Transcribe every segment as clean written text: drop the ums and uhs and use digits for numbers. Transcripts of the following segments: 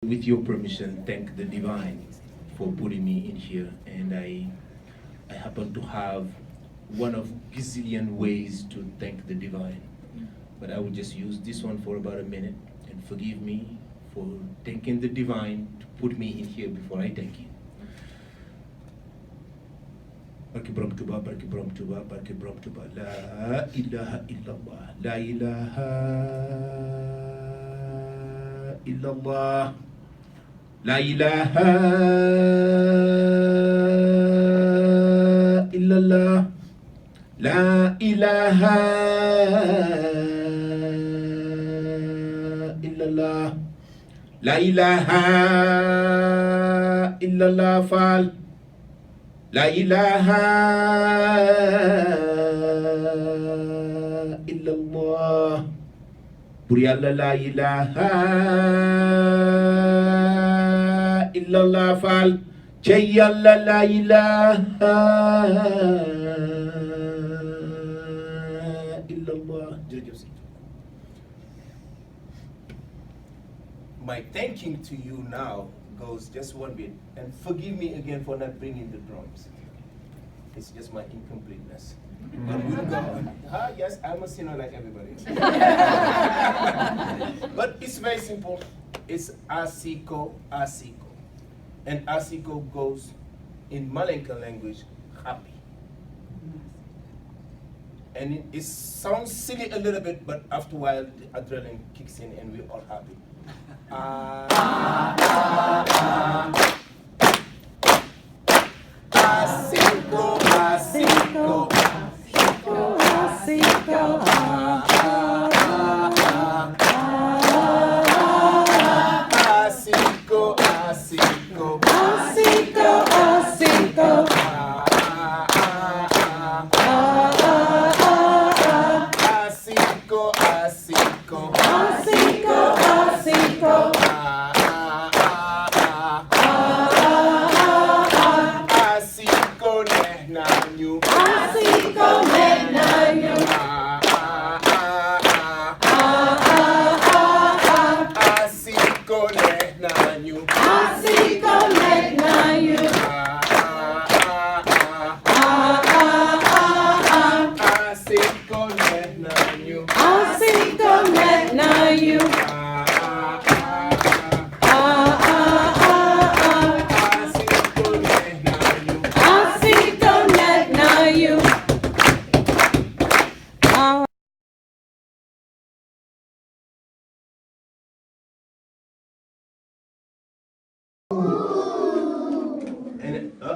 With your permission, thank the divine for putting me in here. And I happen to have one of gazillion ways to thank the divine. But I will just use this one for about a minute. And forgive me for thanking the divine to put me in here before I thank you. Barke Borom Tuba, Barke Borom Tuba, Barke Borom Tuba. La ilaha illallah. La ilaha illallah. La ilaha illallah. La ilaha illallah. La ilaha illallah Fall. La ilaha illallah. Pour Yàlla la ilaha illallah Fall. Cey Yàlla la ilaha illallah. My thanking to you now goes just one bit, and forgive me again for not bringing the drums. It's just my incompleteness. But we'll go on. Yes, I'm a sinner like everybody else. But it's very simple. It's asiko, asiko. And asiko goes in Malenka language, happy. And it sounds silly a little bit, but after a while, the adrenaline kicks in and we're all happy. Asiko, asiko, asiko, asiko, asiko, asiko, asiko,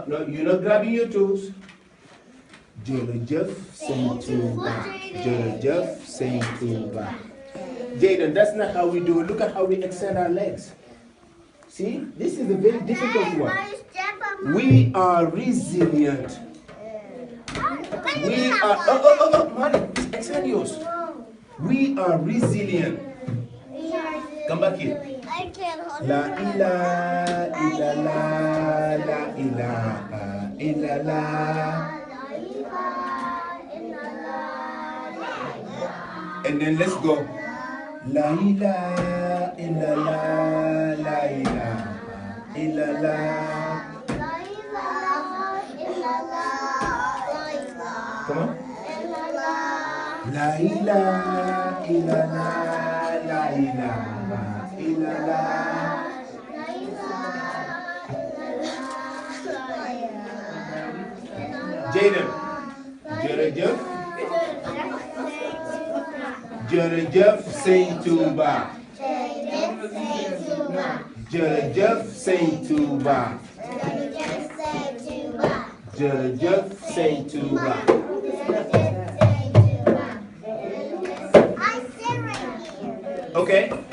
No, you're not grabbing your toes. Jërëjëf Sëñ Tuuba. Jërëjëf Sëñ Tuuba. Jaden, that's not how we do it. Look at how we extend our legs. See, this is a very difficult one. We are resilient. We are, Mali, extend yours. We are resilient. Come back here. La ilaha illallah, la ilaha illallah. And then let's go. La ilaha illallah, la ilaha illallah. Come on. La ilaha illallah, la ilaha illallah. Jaden, jërëjëf. Jërëjëf Sëñ Tuuba. Jërëjëf Sëñ Tuuba. Jërëjëf Sëñ Tuuba.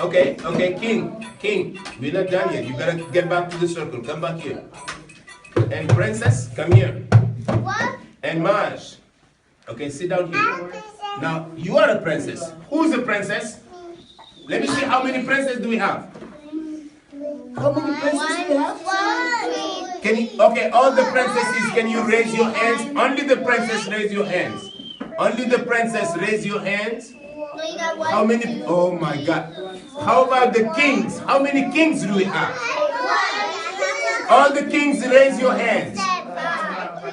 Okay, King, we're not done yet. You gotta get back to the circle. Come back here. And Princess, come here. What? And Maj. Okay, sit down here. Now, you are a princess. Who's a princess? Let me see, how many princesses do we have? How many princesses do we have? One. Can you, okay, all the princesses, can you raise your hands? Only the princess raise your hands. Only the princess raise your hands. No, you got one. How many? Oh my God. How about the kings? How many kings do we have? All the kings, raise your hands.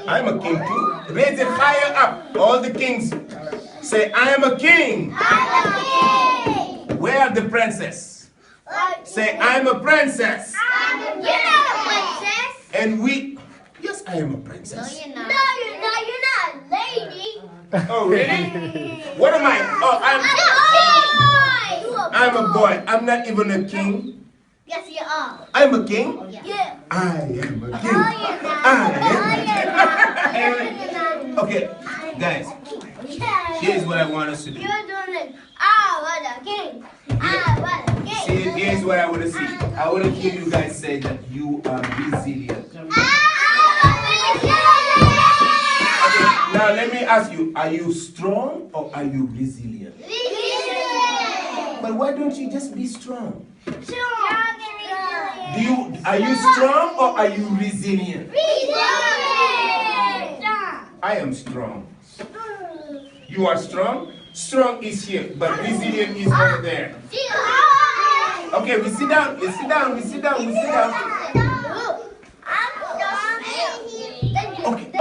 I'm a king too. Raise it higher up. All the kings say, I am a king. Where are the princess? Say, I'm a princess. You're not a princess. And we, yes, I am a princess. You're not a lady. Oh, really? What am I? Oh, I'm a boy. I'm not even a king. Yes, you are. I'm a king. Yeah. I am a king. Okay, guys, here's what I want us to do. You're doing it. I was a king. I was a king. See, here's what I want to see. I want to hear you guys say that you are resilient. Okay, now let me ask you, are you strong or are you resilient? But why don't you just be strong? Are you strong or are you resilient? I am strong. You are strong? Strong is here, but resilient is over there. Okay, we sit down, we sit down, we sit down, we sit down. Okay,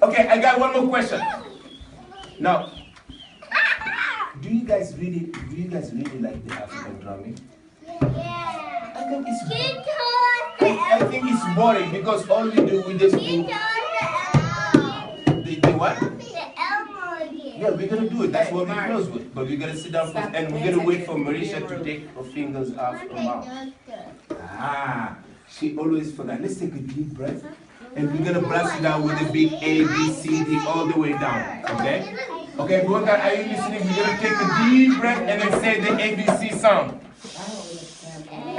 okay, I got one more question. Now, do you guys really like the African drumming? I think it's boring because all we do, we just do the what? Yeah, we're gonna do it. That's what we close with. But we're gonna sit down first and we're gonna wait for Marisha to take her fingers off her mouth. Ah, she always forgot. Let's take a deep breath and we're gonna blast it out with a big A, B, C, D all the way down. Okay? Okay, Buaka, are you listening? We're gonna take a deep breath and then say the ABC sound.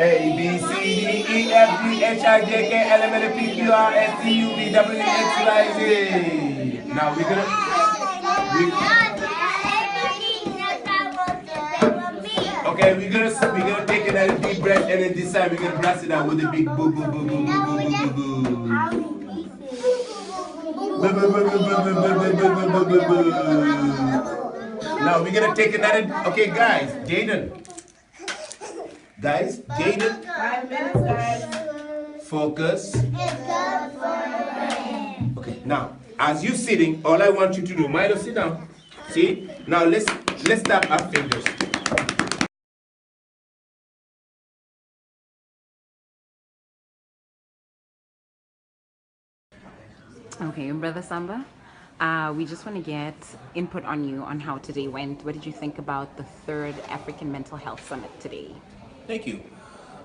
A, B, C, D, E, F, G, H, I, J, K, L, M, N, P, Q, R, S, T, U, V, W, X, Y, Z. Now we're gonna... Okay, we're gonna take another deep breath and then this time we're gonna blast it out with a big boo, boo, boo, boo, boo, boo, boo, boo. Now we're gonna take another... Okay, guys, Jaden. Guys, Jaden. 5 minutes, guys. Focus. Okay, now, as you're sitting, all I want you to do, Milo, sit down. See? Now let's tap our fingers. Okay, Brother Samba, we just want to get input on you on how today went. What did you think about the 3rd African Mental Health Summit today? Thank you.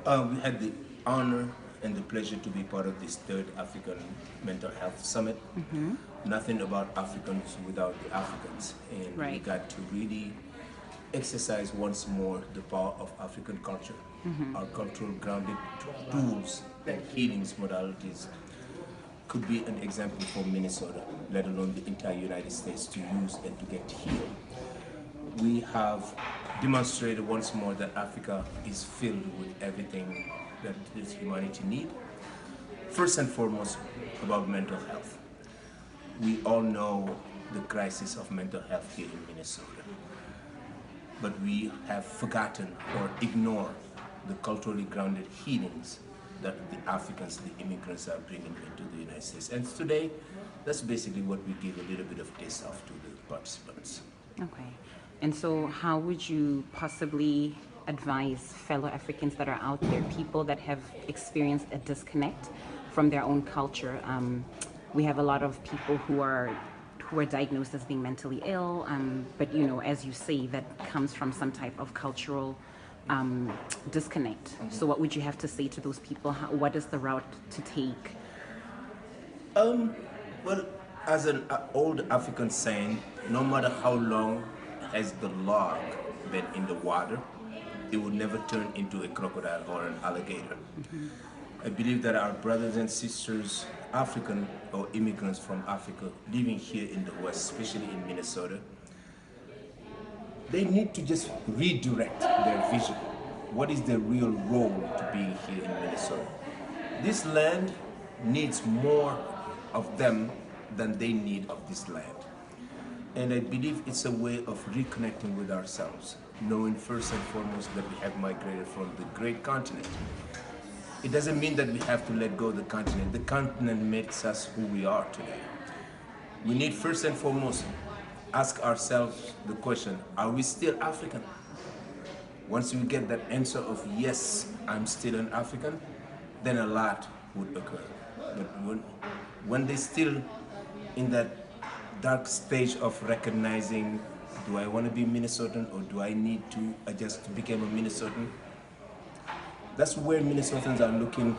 We had the honor and the pleasure to be part of this 3rd African Mental Health Summit. Nothing about Africans without the Africans. And we got to really exercise once more the power of African culture, our cultural grounded tools and healings modalities could be an example for Minnesota, let alone the entire United States to use and to get healed. We have demonstrated once more that Africa is filled with everything that this humanity needs. First and foremost, about mental health. We all know the crisis of mental health here in Minnesota, but we have forgotten or ignored the culturally grounded healings that the Africans, the immigrants are bringing into the United States. And today, that's basically what we give a little bit of taste of to the participants. Okay. And so how would you possibly advise fellow Africans that are out there, people that have experienced a disconnect from their own culture? We have a lot of people who are diagnosed as being mentally ill, but you know, as you say, that comes from some type of cultural disconnect. So what would you have to say to those people? What is the route to take? Well, as an old African saying, no matter how long has the log been in the water, it will never turn into a crocodile or an alligator. I believe that our brothers and sisters, African or immigrants from Africa living here in the West, especially in Minnesota, they need to just redirect their vision. What is their real role to being here in Minnesota? This land needs more of them than they need of this land. And I believe it's a way of reconnecting with ourselves. knowing first and foremost that we have migrated from the great continent. It doesn't mean that we have to let go of the continent. The continent makes us who we are today. We need first and foremost ask ourselves the question, are we still African? Once we get that answer of yes, I'm still an African, then a lot would occur. But when they're still in that dark stage of recognizing, do I want to be Minnesotan or do I need to adjust to become a Minnesotan? That's where Minnesotans are looking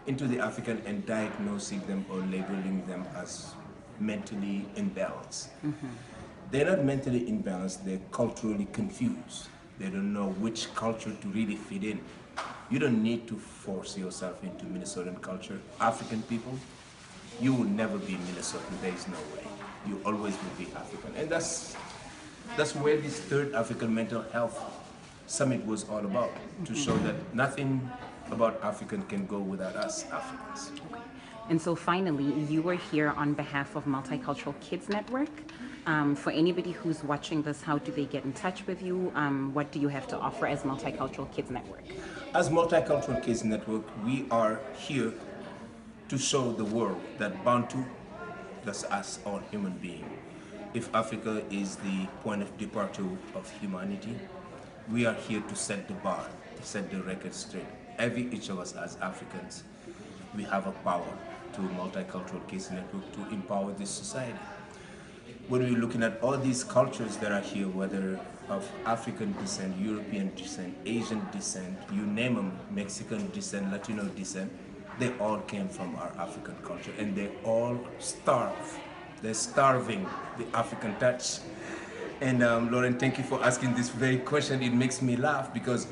into the African and diagnosing them or labeling them as mentally imbalanced. They're not mentally imbalanced, they're culturally confused. They don't know which culture to really fit in. You don't need to force yourself into Minnesotan culture. African people, you will never be Minnesotan, there is no way. You always will be African. And that's where this third African Mental Health Summit was all about, to show that nothing about African can go without us Africans. And so finally, you were here on behalf of Multicultural Kids Network. For anybody who's watching this, how do they get in touch with you? What do you have to offer as Multicultural Kids Network? As Multicultural Kids Network, we are here to show the world that Bantu, that's us, all human beings. If Africa is the point of departure of humanity, we are here to set the bar, to set the record straight. Each of us as Africans, we have a power to Multicultural Kids Network to empower this society. When we're looking at all these cultures that are here, whether of African descent, European descent, Asian descent, you name them, Mexican descent, Latino descent, they all came from our African culture and they all starve. They're starving the African touch. And Lauren, thank you for asking this very question. It makes me laugh because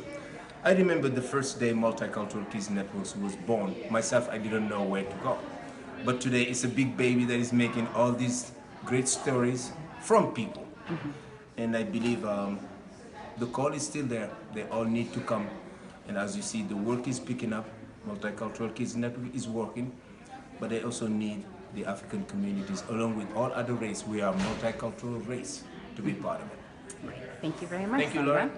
I remember the first day Multicultural Kids Networks was born. Myself, I didn't know where to go. But today it's a big baby that is making all these great stories from people. And I believe the call is still there. They all need to come. And as you see, the work is picking up. Multicultural Kids Network is working. But they also need the African communities, along with all other races. We are a multicultural race to be part of it. Thank you very much. Thank you, Lauren.